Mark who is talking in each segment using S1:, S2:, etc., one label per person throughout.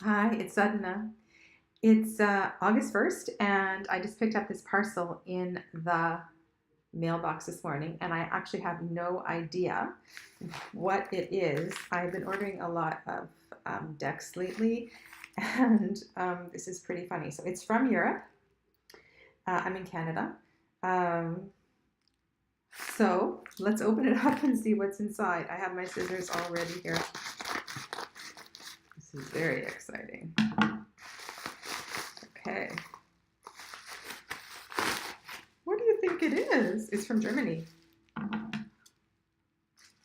S1: Hi, it's Sadhana. It's August 1st, and I just picked up this parcel in the mailbox this morning, and I actually have no idea what it is. I've been ordering a lot of decks lately, and this is pretty funny. So it's from Europe. I'm in Canada. Um, so let's open it up and see what's inside. I have my scissors all ready here. This is very exciting. Okay. What do you think it is? It's from Germany.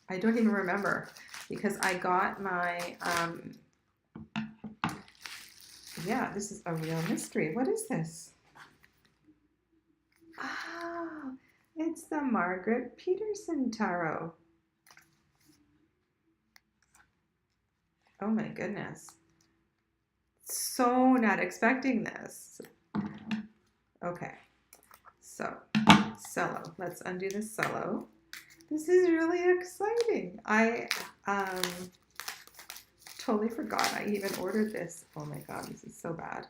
S1: I don't even remember because I got my, yeah, this is a real mystery. What is this? Oh, it's the Margarete Petersen Tarot. Oh my goodness. So not expecting this. Okay, so cello. Let's undo the cello. This is really exciting. I totally forgot I even ordered this. Oh my God, this is so bad.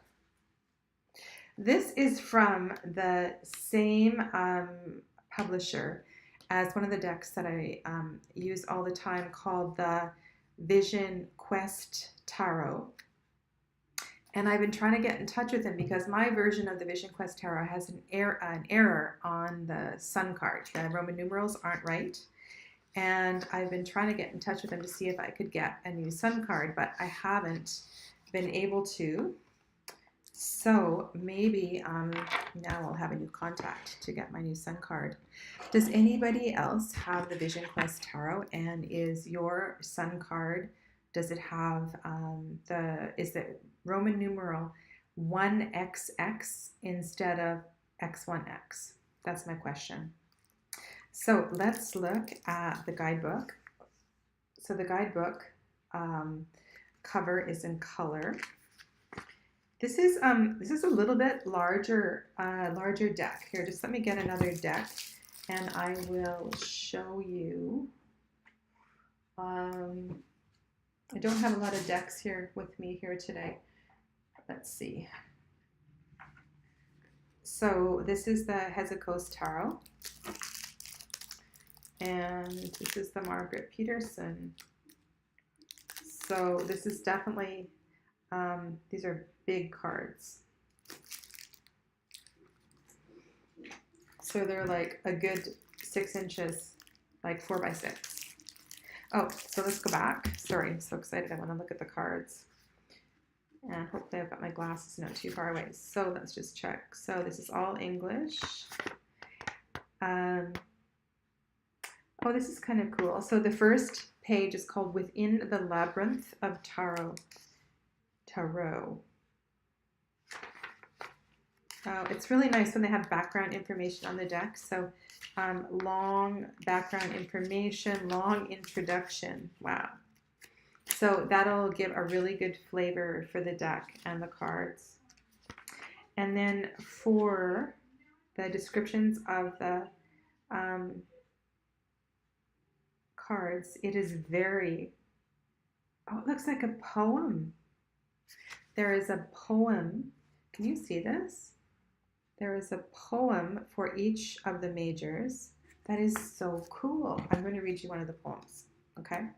S1: This is from the same publisher as one of the decks that I use all the time called the Vision Quest Tarot. And I've been trying to get in touch with him because my version of the Vision Quest Tarot has an error on the Sun card. The Roman numerals aren't right. And I've been trying to get in touch with him to see if I could get a new Sun card, but I haven't been able to. So maybe now I'll have a new contact to get my new Sun card. Does anybody else have the Vision Quest Tarot? And is your Sun card, does it have is the Roman numeral 1XX instead of X1X? That's my question. So let's look at the guidebook. So the guidebook cover is in color. This is a little bit larger deck. Here, just let me get another deck, and I will show you. I don't have a lot of decks here with me here today. Let's see. So this is the Hezekiah's Tarot, and this is the Margarete Petersen. So this is definitely these are big cards. So they're like a good 6 inches, like 4 by 6. Oh, so let's go back. Sorry, I'm so excited. I want to look at the cards. And hopefully I've got my glasses not too far away. So let's just check. So this is all English. Oh, this is kind of cool. So the first page is called Within the Labyrinth of Tarot. It's really nice when they have background information on the deck. So long background information, long introduction. Wow. So that'll give a really good flavor for the deck and the cards. And then for the descriptions of the cards, it is very, oh, it looks like a poem. There is a poem. Can you see this? There is a poem for each of the majors. That is so cool. I'm going to read you one of the poems, okay?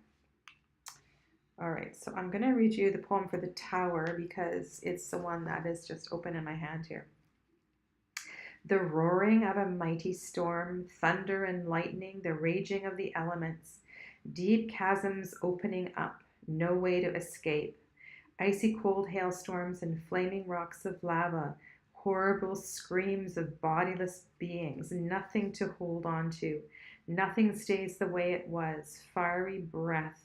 S1: All right, so I'm going to read you the poem for the Tower because it's the one that is just open in my hand here. The roaring of a mighty storm, thunder and lightning, the raging of the elements, deep chasms opening up, no way to escape, icy cold hailstorms and flaming rocks of lava, horrible screams of bodiless beings, nothing to hold on to, nothing stays the way it was, fiery breath,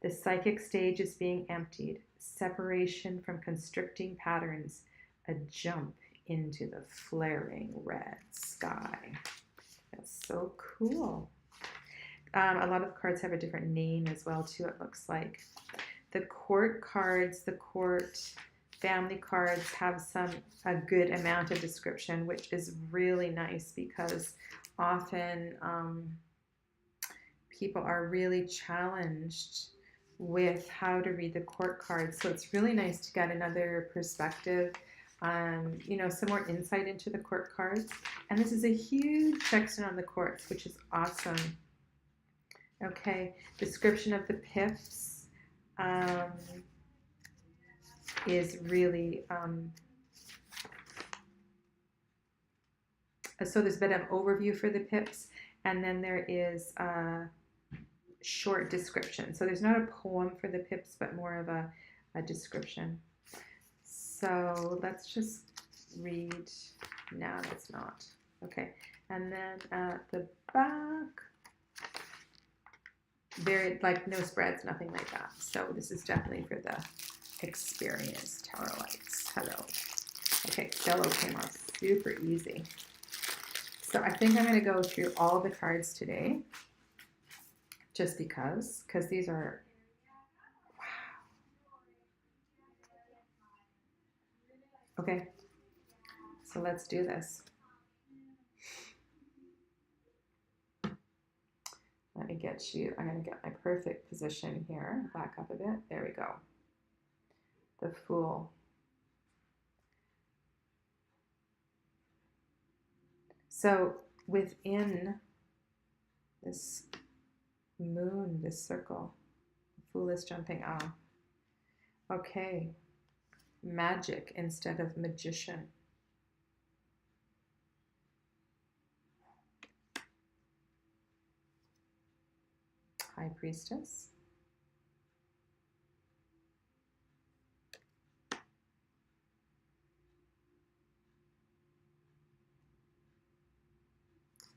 S1: the psychic stage is being emptied, separation from constricting patterns, a jump into the flaring red sky. That's so cool. A lot of cards have a different name as well too, it looks like. The court cards, the court family cards have a good amount of description, which is really nice because often people are really challenged with how to read the court cards. So it's really nice to get another perspective, you know, some more insight into the court cards. And this is a huge section on the courts, which is awesome. Okay, description of the pips is really, so there's a bit of overview for the pips, and then there is a short description. So there's not a poem for the pips, but more of a description. So let's just read. No, it's not. Okay, and then at the back, there, like, no spreads, nothing like that. So this is definitely for the experienced tarot-lites. Hello. Okay, Jello came off super easy. So I think I'm going to go through all the cards today, just because these are, wow. Okay, so let's do this. Let me get you, I'm going to get my perfect position here. Back up a bit. There we go. The Fool. So within this moon, this circle, the Fool is jumping off. Okay. Magic instead of magician. High Priestess.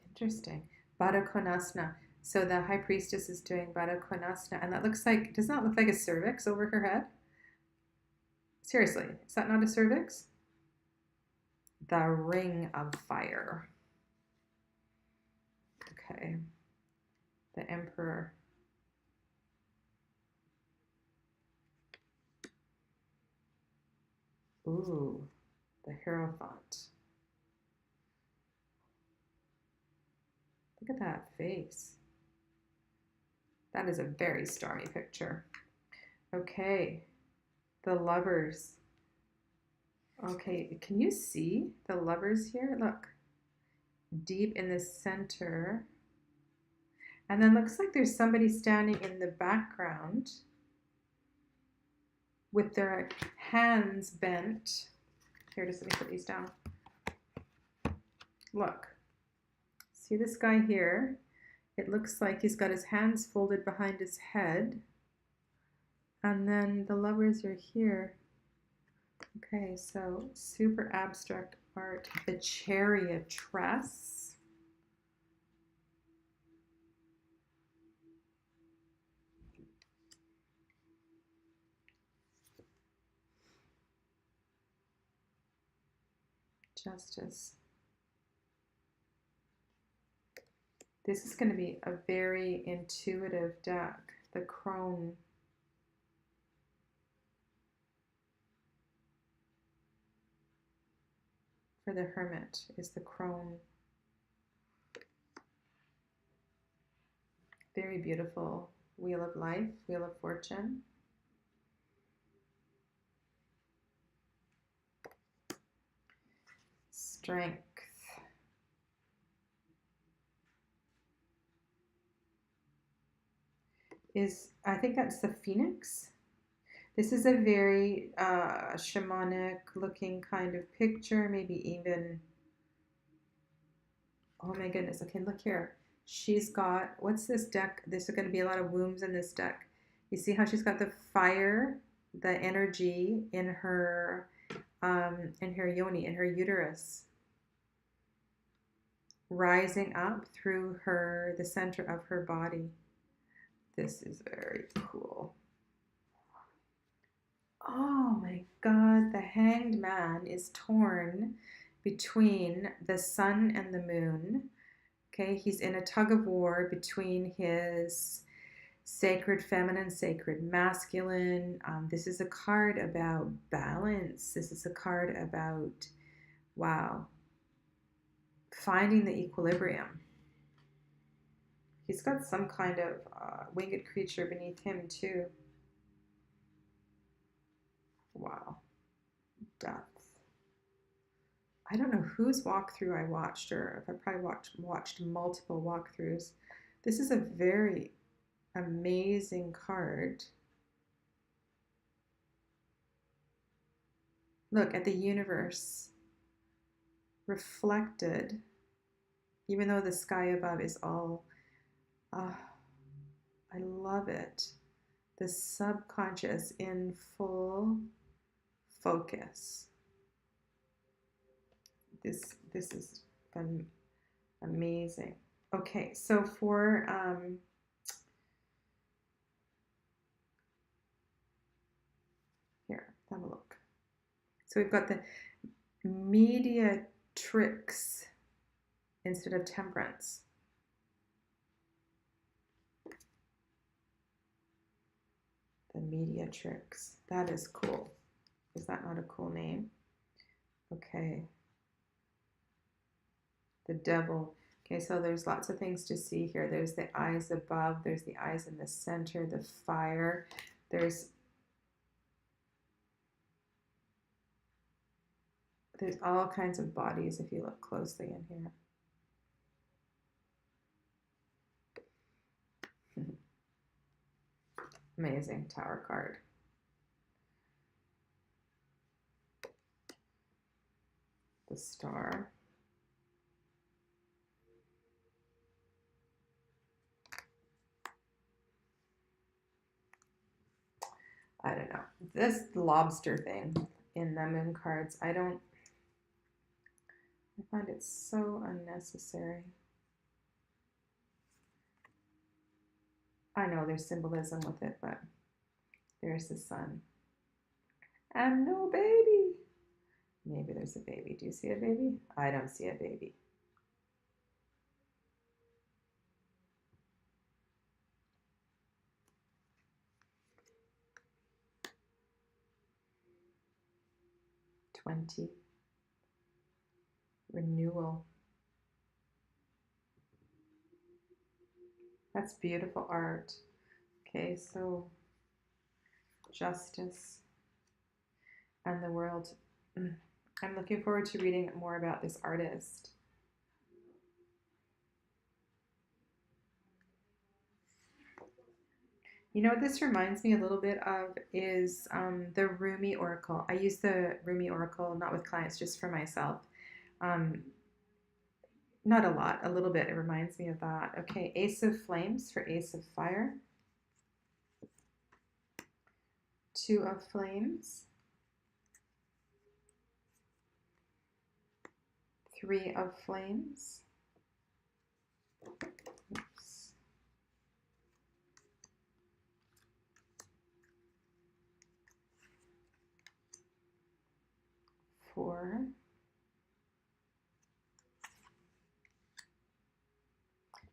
S1: Interesting. Baddha Konasana. So the High Priestess is doing Baddha Konasana, and that looks like, does not look like a cervix over her head. Seriously, is that not a cervix? The Ring of Fire. Okay. The Emperor. Ooh, the Hierophant. Look at that face. That is a very stormy picture. Okay, the Lovers. Okay, can you see the Lovers here? Look, deep in the center. And then looks like there's somebody standing in the background with their hands bent. Here, just let me put these down. Look, see this guy here? It looks like he's got his hands folded behind his head. And then the Lovers are here. Okay, so super abstract art. The Chariotress. Justice. This is going to be a very intuitive deck. The Crone. For the Hermit is the Crone. Very beautiful. Wheel of Life, Wheel of Fortune. Strength. I think that's the Phoenix. This is a very shamanic looking kind of picture, maybe even, oh my goodness, okay, look here. She's got, what's this deck? There's going to be a lot of wombs in this deck. You see how she's got the fire, the energy in her yoni, in her uterus, rising up through the center of her body. This is very cool. Oh my God, the Hanged Man is torn between the sun and the moon. Okay, he's in a tug of war between his sacred feminine, sacred masculine. This is a card about balance. This is a card about, wow, finding the equilibrium. He's got some kind of winged creature beneath him too. Wow. Death. I don't know whose walkthrough I watched, or if I probably watched multiple walkthroughs. This is a very amazing card. Look at the universe reflected, even though the sky above is all, I love it. The subconscious in full focus. This is amazing. Okay, so for here, have a look. So we've got the mediatrix instead of temperance. The mediatrix. That is cool. Is that not a cool name? Okay. The devil. Okay, so there's lots of things to see here. There's the eyes above. There's the eyes in the center. The fire. There's all kinds of bodies if you look closely in here. Amazing Tower card. The Star. I don't know. This lobster thing in the moon cards, I find it so unnecessary. I know there's symbolism with it, but there's the sun. And no baby. Maybe there's a baby. Do you see a baby? I don't see a baby. Renewal. That's beautiful art. Okay, so justice and the world. I'm looking forward to reading more about this artist. You know what this reminds me a little bit of is the Rumi Oracle. I use the Rumi Oracle not with clients, just for myself. Not a lot, a little bit. It reminds me of that. Okay, Ace of Flames for Ace of Fire. Two of Flames. Three of Flames. Oops. Four.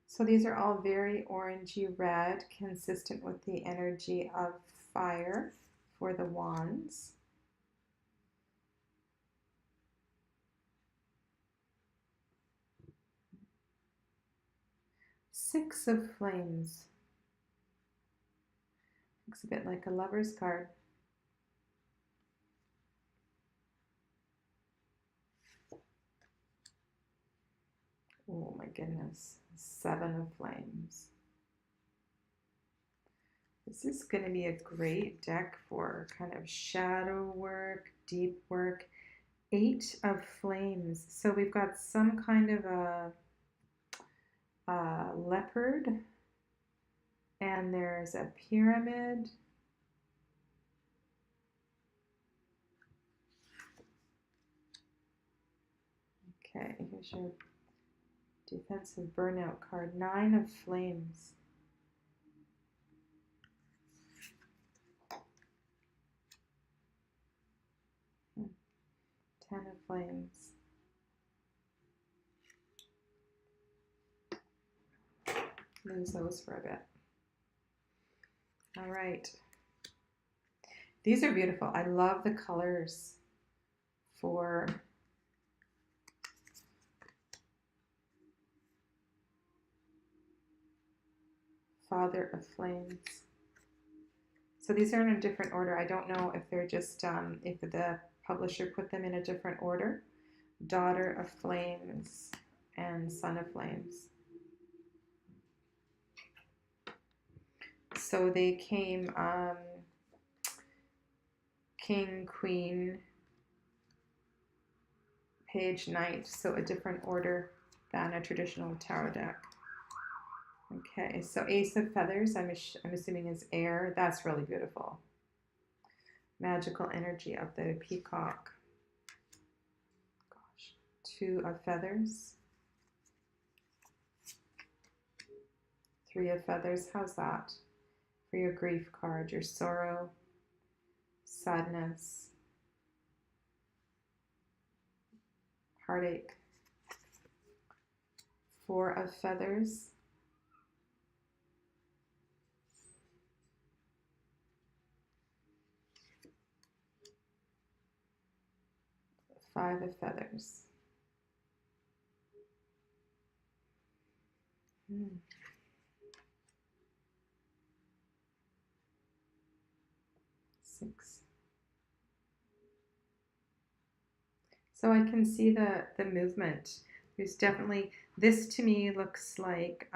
S1: So these are all very orangey red, consistent with the energy of fire for the wands. Six of Flames. Looks a bit like a lover's card. Oh my goodness. Seven of Flames. This is going to be a great deck for kind of shadow work, deep work. Eight of Flames. So we've got some kind of a leopard, and there's a pyramid. Okay, here's your defensive burnout card. Nine of Flames. Ten of Flames. Lose those for a bit. All right. These are beautiful. I love the colors for Father of Flames. So these are in a different order. I don't know if they're just, if the publisher put them in a different order. Daughter of Flames and Son of Flames. So they came King, Queen, Page, Knight. So a different order than a traditional tarot deck. Okay, so Ace of Feathers, I'm assuming is air. That's really beautiful. Magical energy of the peacock. Gosh. Two of Feathers. Three of Feathers. How's that? For your grief card, your sorrow, sadness, heartache. Four of Feathers. Five of Feathers. Six. So I can see the movement. There's definitely, this to me looks like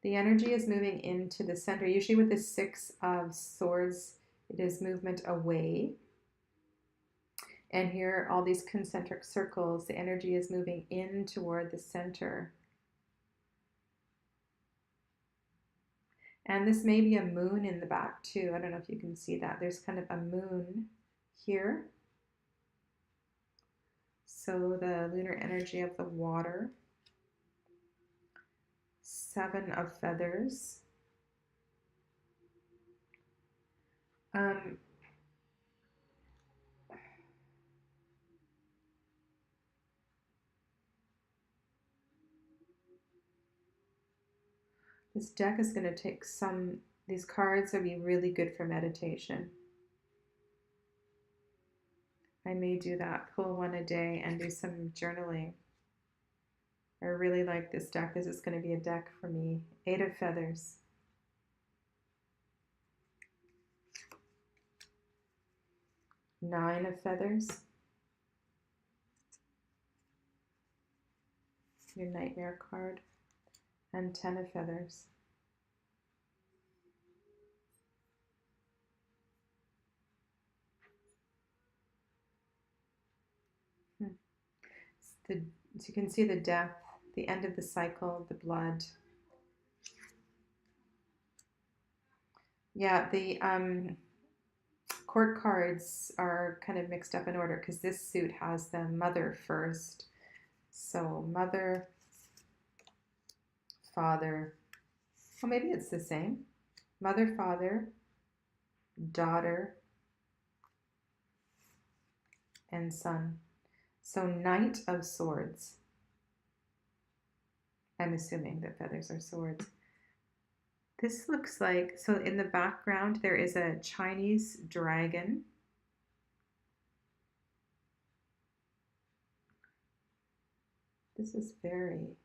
S1: the energy is moving into the center. Usually with the Six of Swords, it is movement away. And here, all these concentric circles, the energy is moving in toward the center. And this may be a moon in the back too. I don't know if you can see that. There's kind of a moon here. So the lunar energy of the water. Seven of Feathers. This deck is going to take these cards will be really good for meditation. I may do that, pull one a day and do some journaling. I really like this deck. This is going to be a deck for me. Eight of Feathers. Nine of Feathers. Your Nightmare card. And 10 of Feathers. So you can see the death, the end of the cycle, the blood. Yeah, the court cards are kind of mixed up in order because this suit has the mother first. So mother, father, well, maybe it's the same. Mother, father, daughter, and son. So Knight of Swords. I'm assuming that feathers are swords. This looks like, so in the background there is a Chinese dragon. This is very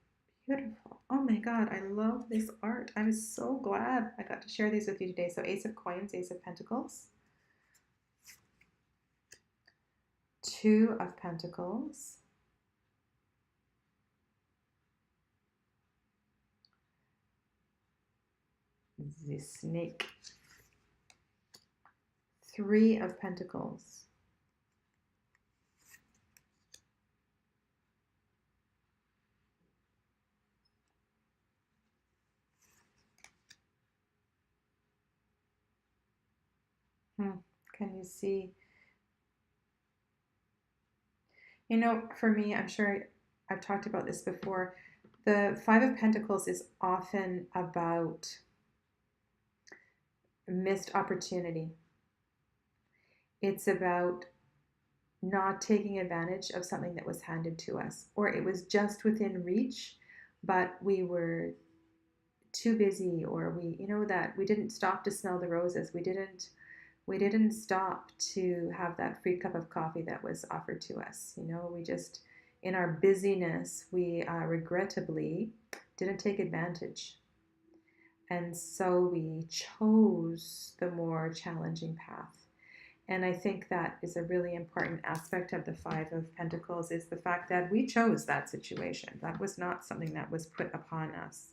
S1: beautiful. Oh my God, I love this art. I'm so glad I got to share these with you today. So Ace of Coins, Ace of Pentacles. Two of Pentacles. The snake. Three of Pentacles. Can you see? You know, for me, I'm sure I've talked about this before. The Five of Pentacles is often about missed opportunity. It's about not taking advantage of something that was handed to us, or it was just within reach, but we were too busy, or that we didn't stop to smell the roses. We didn't stop to have that free cup of coffee that was offered to us. We just, in our busyness, we regrettably didn't take advantage. And so we chose the more challenging path. And I think that is a really important aspect of the Five of Pentacles, is the fact that we chose that situation. That was not something that was put upon us.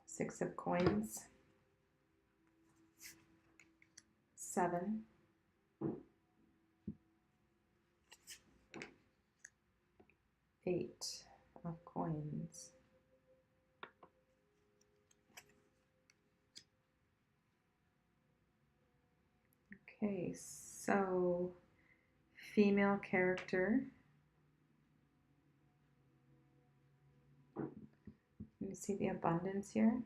S1: Six of Coins. 7. 8 of Coins. Okay, so female character. Can you see the abundance here?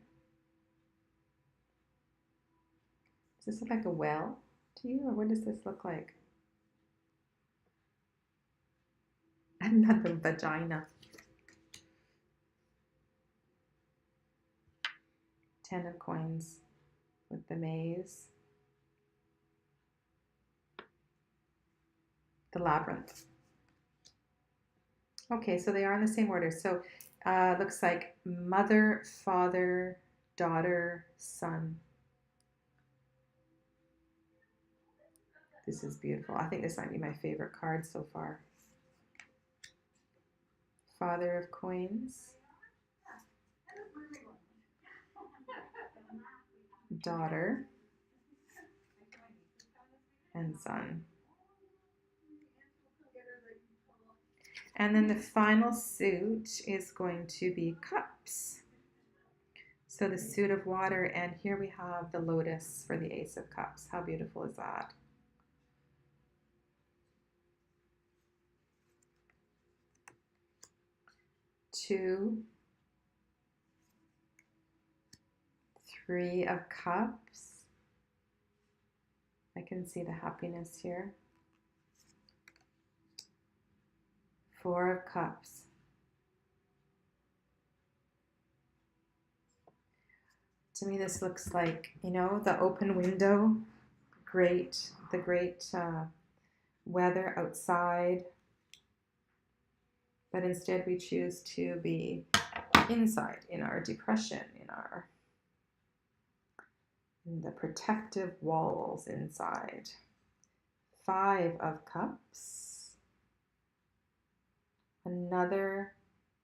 S1: Does this look like a well to you, or what does this look like? Another vagina. 10 of Coins with the maze. The labyrinth. Okay, so they are in the same order. So looks like mother, father, daughter, son. This is beautiful. I think this might be my favorite card so far. Father of Coins. Daughter. And son. And then the final suit is going to be Cups. So the suit of water, and here we have the lotus for the Ace of Cups. How beautiful is that? Two, 3 of Cups. I can see the happiness here. 4 of Cups. To me, this looks like, you know, the open window, the great weather outside, but instead we choose to be inside in our depression, in the protective walls inside. 5 of Cups. Another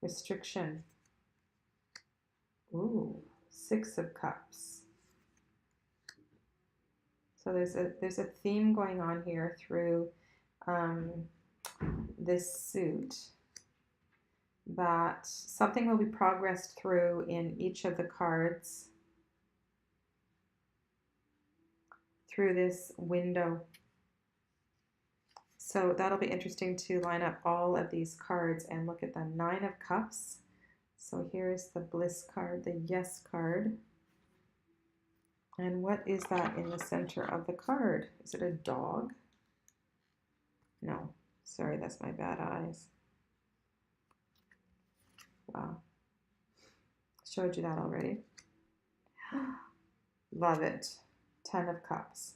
S1: restriction. Ooh, 6 of Cups. So there's a theme going on here through this suit, that something will be progressed through in each of the cards through this window. So that'll be interesting to line up all of these cards and look at the 9 of Cups. So here's the bliss card, the yes card. And what is that in the center of the card? Is it a dog? No, sorry, that's my bad eyes. Wow. Showed you that already. Love it. 10 of Cups.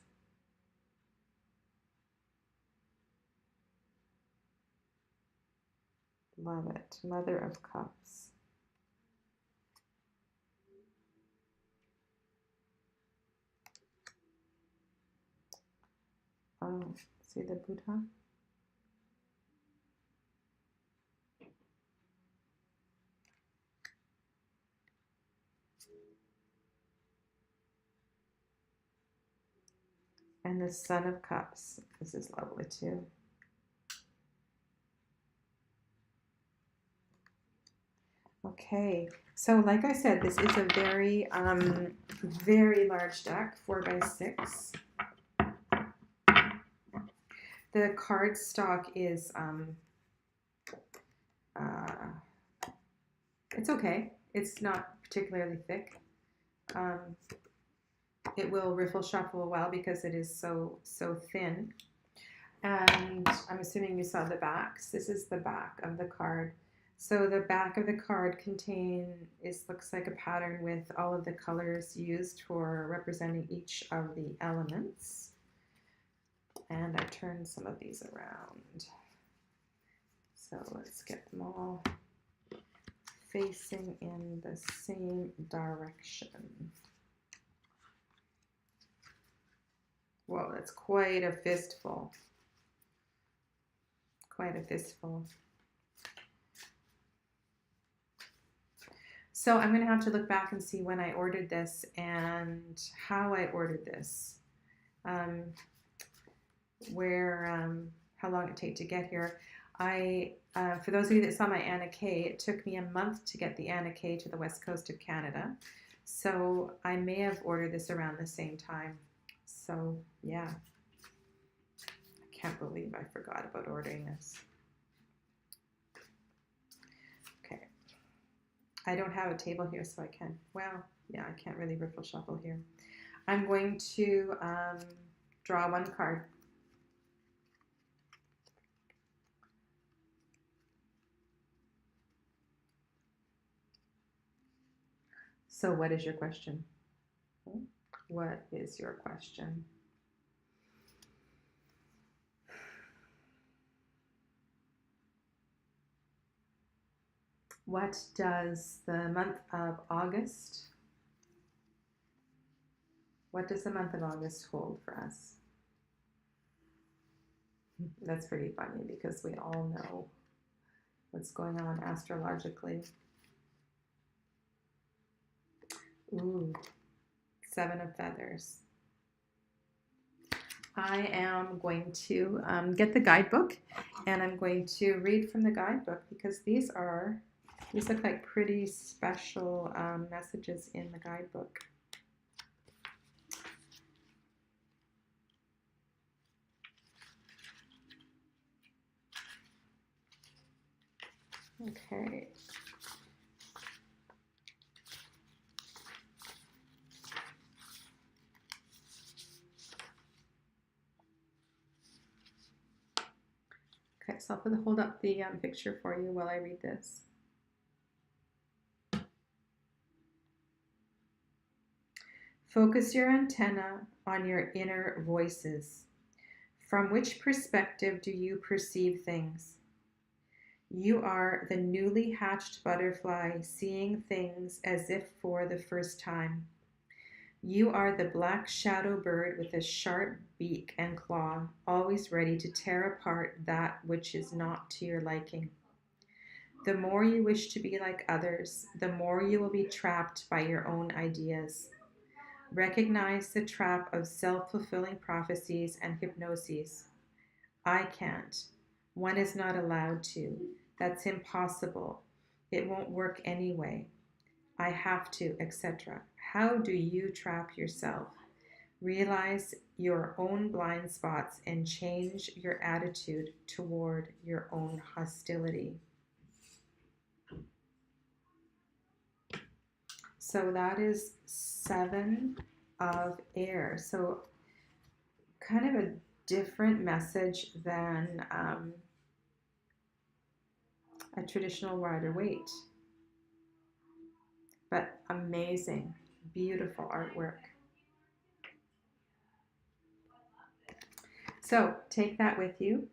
S1: Love it. Mother of Cups. Oh, see the Buddha? And the Son of Cups. This is lovely too. Okay, so like I said, this is a very, very large deck, 4x6. The card stock is, it's okay. It's not particularly thick. It will riffle shuffle a while because it is so thin. And I'm assuming you saw the backs. This is the back of the card. So the back of the card looks like a pattern with all of the colors used for representing each of the elements. And I turned some of these around. So let's get them all facing in the same direction. Whoa, that's quite a fistful. Quite a fistful. So I'm going to have to look back and see when I ordered this and how I ordered this. How long it take to get here. For those of you that saw my Anna K, it took me a month to get the Anna K to the west coast of Canada. So I may have ordered this around the same time. So yeah, I can't believe I forgot about ordering this. Okay, I don't have a table here, so I can't, well, yeah, I can't really riffle shuffle here. I'm going to draw one card. So what is your question? What is your question? What does the month of August, what does the month of August hold for us? That's pretty funny because we all know what's going on astrologically. Ooh, 7 of feathers. I am going to get the guidebook and I'm going to read from the guidebook because these look like pretty special messages in the guidebook. Okay. Okay, so I'll hold up the picture for you while I read this. Focus your antenna on your inner voices. From which perspective do you perceive things? You are the newly hatched butterfly seeing things as if for the first time. You are the black shadow bird with a sharp beak and claw, always ready to tear apart that which is not to your liking. The more you wish to be like others, the more you will be trapped by your own ideas. Recognize the trap of self-fulfilling prophecies and hypnoses. I can't. One is not allowed to. That's impossible. It won't work anyway. I have to, etc. How do you trap yourself? Realize your own blind spots and change your attitude toward your own hostility. So that is 7 of air. So kind of a different message than a traditional Rider-Waite. But amazing, beautiful artwork. So take that with you.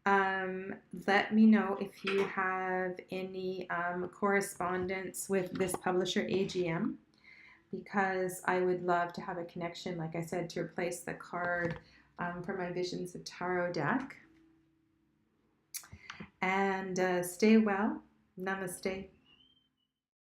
S1: Let me know if you have any correspondence with this publisher, AGM, because I would love to have a connection, like I said, to replace the card for my Visions of Tarot deck. And stay well. Namaste.